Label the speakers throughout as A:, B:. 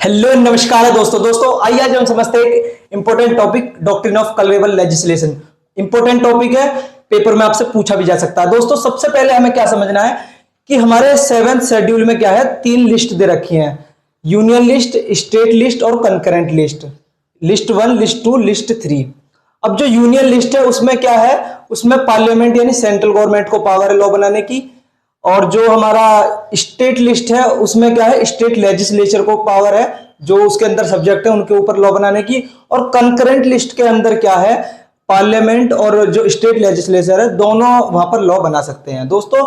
A: Hello नमस्कार है दोस्तों आइए आज हम समझते हैं एक important topic doctrine of colourable legislation. Important topic है, पेपर में आपसे पूछा भी जा सकता है। दोस्तों सबसे पहले हमें क्या समझना है कि हमारे 7th शेड्यूल में क्या है, 3 लिस्ट दे रखी हैं, यूनियन लिस्ट, स्टेट लिस्ट और concurrent list. List 1, list 2, list 3। अब जो यूनियन लिस्ट है उसमें क्या है, उसमें पार्लियामेंट यानी सेंट्रल गवर्नमेंट को पावर है लॉ बनाने की, और जो हमारा स्टेट लिस्ट है उसमें क्या है, स्टेट लेजिस्लेचर को पावर है, जो उसके अंदर सब्जेक्ट है उनके ऊपर लॉ बनाने की। और कंकरेंट लिस्ट के अंदर क्या है, पार्लियामेंट और जो स्टेट लेजिस्लेचर है दोनों वहां पर लॉ बना सकते हैं। दोस्तों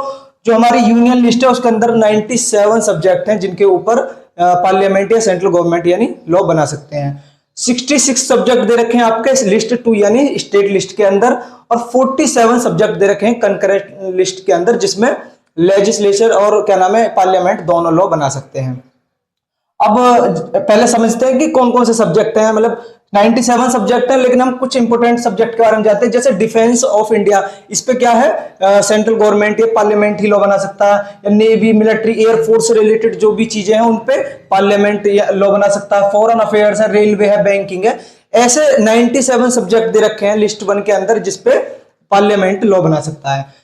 A: जो हमारी यूनियन लिस्ट है उसके अंदर 97 सब्जेक्ट हैं जिनके ऊपर पार्लियामेंट या सेंट्रल गवर्नमेंट यानी लॉ बना सकते हैं। 66 सब्जेक्ट दे रखे हैं आपके लिस्ट 2 यानी स्टेट लिस्ट के अंदर, और 47 सब्जेक्ट दे रखे हैं कंकरेंट लिस्ट के अंदर, जिसमें लेजिस्लेचर और क्या नाम है, पार्लियामेंट दोनों लॉ बना सकते हैं। अब पहले समझते हैं कि कौन कौन से सब्जेक्ट हैं। मतलब 97 सब्जेक्ट हैं, लेकिन हम कुछ इंपोर्टेंट सब्जेक्ट के बारे में जानते हैं। जैसे डिफेंस ऑफ इंडिया, इस पे क्या है, सेंट्रल गवर्नमेंट या पार्लियामेंट ही लॉ बना सकता है। या नेवी, मिलिट्री, एयरफोर्स से रिलेटेड जो भी चीजें हैं उन पे पार्लियामेंट लॉ बना सकता है। फॉरेन अफेयर्स है, रेलवे है, बैंकिंग है, ऐसे 97 सब्जेक्ट दे रखे हैं लिस्ट 1 के अंदर जिसपे पार्लियामेंट लॉ बना सकता है।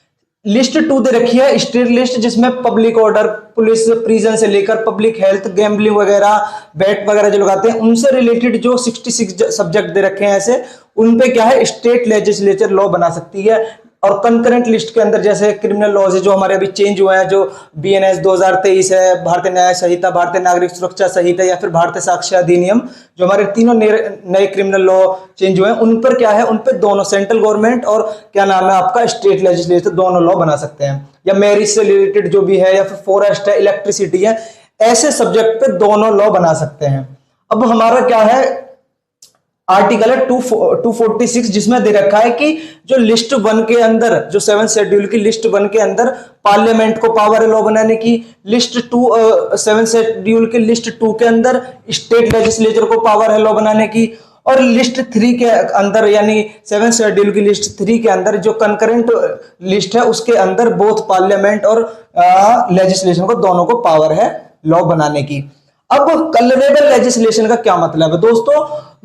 A: लिस्ट 2 दे रखी है स्टेट लिस्ट, जिसमें पब्लिक ऑर्डर, पुलिस, प्रिजन से लेकर पब्लिक हेल्थ, गैम्बलिंग वगैरह, बैट वगैरह जो लगाते हैं उनसे रिलेटेड जो 66 सब्जेक्ट दे रखे हैं ऐसे, उन पे क्या है, स्टेट लेजिस्लेचर लॉ बना सकती है। और कंकरेंट लिस्ट के अंदर जैसे क्रिमिनल लॉज है जो हमारे अभी चेंज हुए हैं, जो BNS 2023 है, भारतीय न्याय संहिता, भारतीय नागरिक सुरक्षा संहिता या फिर भारतीय साक्ष्य अधिनियम, जो हमारे तीनों नए क्रिमिनल लॉ चेंज हुए हैं, उन पर क्या है, उन पर दोनों सेंट्रल गवर्नमेंट और क्या नाम है आपका स्टेट लेजिस्लेचर दोनों लॉ बना सकते हैं। या मैरिज से रिलेटेड जो भी है, या फिर फॉरेस्ट है, इलेक्ट्रिसिटी है, ऐसे सब्जेक्ट पे दोनों लॉ बना सकते हैं। अब हमारा क्या है, आर्टिकल है 246, जिसमें दे रखा है कि जो लिस्ट 1 के अंदर, जो 7th शेड्यूल की लिस्ट 1 के अंदर पार्लियामेंट को पावर है लॉ बनाने की। लिस्ट 7th शेड्यूल की लिस्ट 2 के अंदर स्टेट लेजिस्लेचर को पावर है लॉ बनाने की। और लिस्ट 3 के अंदर यानी 7th शेड्यूल की लिस्ट 3 के अंदर जो कंकरेंट लिस्ट है उसके अंदर बोथ पार्लियामेंट और लेजिस्लेशन को दोनों को पावर है लॉ बनाने की। अब कलरेबल लेजिस्लेशन का क्या मतलब है दोस्तों,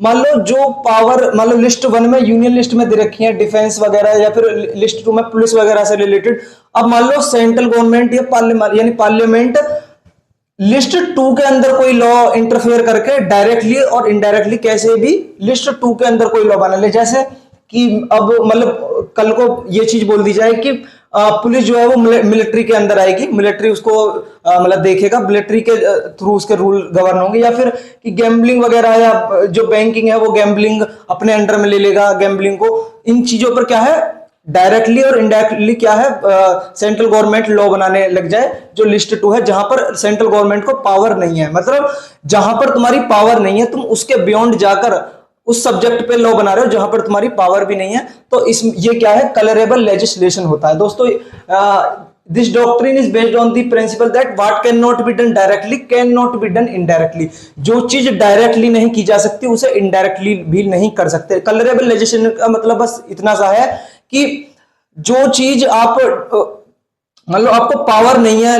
A: मान लो जो पावर, मान लो लिस्ट 1 में यूनियन लिस्ट में दे रखी है डिफेंस वगैरह, या फिर लिस्ट 2 में पुलिस वगैरह से रिलेटेड। अब मान लो सेंट्रल गवर्नमेंट या पार्लियामेंट लिस्ट 2 के अंदर कोई लॉ इंटरफेयर करके डायरेक्टली और इनडायरेक्टली कैसे भी लिस्ट 2 के अंदर कोई लॉ बना ले। जैसे कि अब मतलब कल को ये चीज बोल दी जाए कि पुलिस जो है वो मिलिट्री के अंदर आएगी, मिलिट्री उसको मतलब देखेगा, मिलिट्री के थ्रू उसके रूल गवर्न होंगे। या फिर कि गैम्बलिंग वगैरह या जो बैंकिंग है वो गैम्बलिंग अपने अंडर में ले लेगा गैम्बलिंग को। इन चीजों पर क्या है, डायरेक्टली और इनडायरेक्टली क्या है, सेंट्रल गवर्नमेंट लॉ बनाने लग जाए। जो लिस्ट 2 है जहां पर सेंट्रल गवर्नमेंट को पावर नहीं है, मतलब जहां पर तुम्हारी पावर नहीं है, तुम उसके बियॉन्ड जाकर उस सब्जेक्ट पे लॉ बना रहे हो जहां पर तुम्हारी पावर भी नहीं है, तो ये क्या है, कलरेबल लेजिस्लेशन होता है। दोस्तों this doctrine is based on the principal that what can not be done directly can not be done indirectly. जो चीज डायरेक्टली नहीं की जा सकती उसे इनडायरेक्टली भी नहीं कर सकते। कलरेबल लेजिस्लेशन का मतलब बस इतना सा है कि जो चीज आप मतलब आपको पावर नहीं है,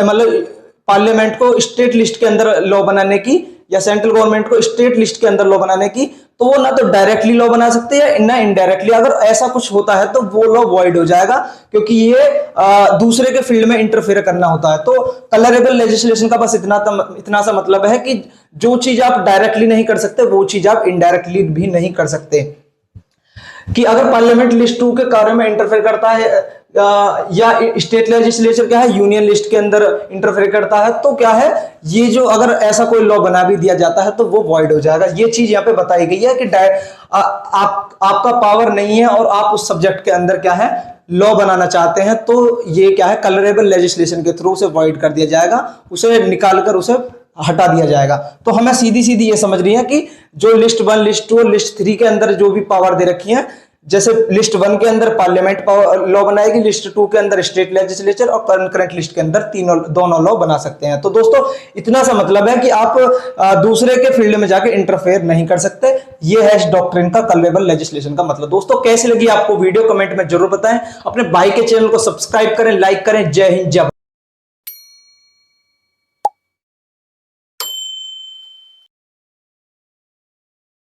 A: मतलब पार्लियामेंट को स्टेट लिस्ट के अंदर लॉ बनाने की या सेंट्रल गवर्नमेंट को स्टेट लिस्ट के अंदर लॉ बनाने की, तो वो ना तो डायरेक्टली लॉ बना सकते हैं ना इनडायरेक्टली। अगर ऐसा कुछ होता है तो वो लॉ वॉइड हो जाएगा, क्योंकि ये दूसरे के फील्ड में इंटरफेयर करना होता है। तो कलरेबल लेजिस्लेशन का बस इतना सा मतलब है कि जो चीज आप डायरेक्टली नहीं कर सकते वो चीज आप इनडायरेक्टली भी नहीं कर सकते। कि अगर पार्लियामेंट लिस्ट 2 के कार्य में इंटरफेयर करता है या स्टेट लेजिस्लेचर क्या है यूनियन लिस्ट के अंदर इंटरफेयर करता है, तो क्या है, ये जो अगर ऐसा कोई लॉ बना भी दिया जाता है तो वो वॉइड हो जाएगा। ये चीज यहाँ पे बताई गई है कि आपका पावर नहीं है और आप उस सब्जेक्ट के अंदर क्या है, लॉ बनाना चाहते हैं, तो ये क्या है, कलरेबल लेजिस्लेशन के थ्रू उसे वॉइड कर दिया जाएगा, उसे निकालकर उसे हटा दिया जाएगा। तो हमें सीधी सीधी ये समझ रही है कि जो लिस्ट 1, लिस्ट 2 और लिस्ट 3 के अंदर जो भी पावर दे रखी है, जैसे लिस्ट 1 के अंदर पार्लियामेंट लॉ बनाएगी, लिस्ट 2 के अंदर स्टेट लेजिस्लेचर और कंकरेंट लिस्ट के अंदर दोनों लॉ बना सकते हैं। तो दोस्तों इतना सा मतलब है कि आप दूसरे के फील्ड में जाके इंटरफेयर नहीं कर सकते। ये है इस डॉक्ट्रिन का, कलरेबल लेजिस्लेशन का मतलब। दोस्तों कैसी लगी आपको वीडियो, कमेंट में जरूर बताएं। अपने भाई के चैनल को सब्सक्राइब करें, लाइक करें। जय हिंद, जय भारत।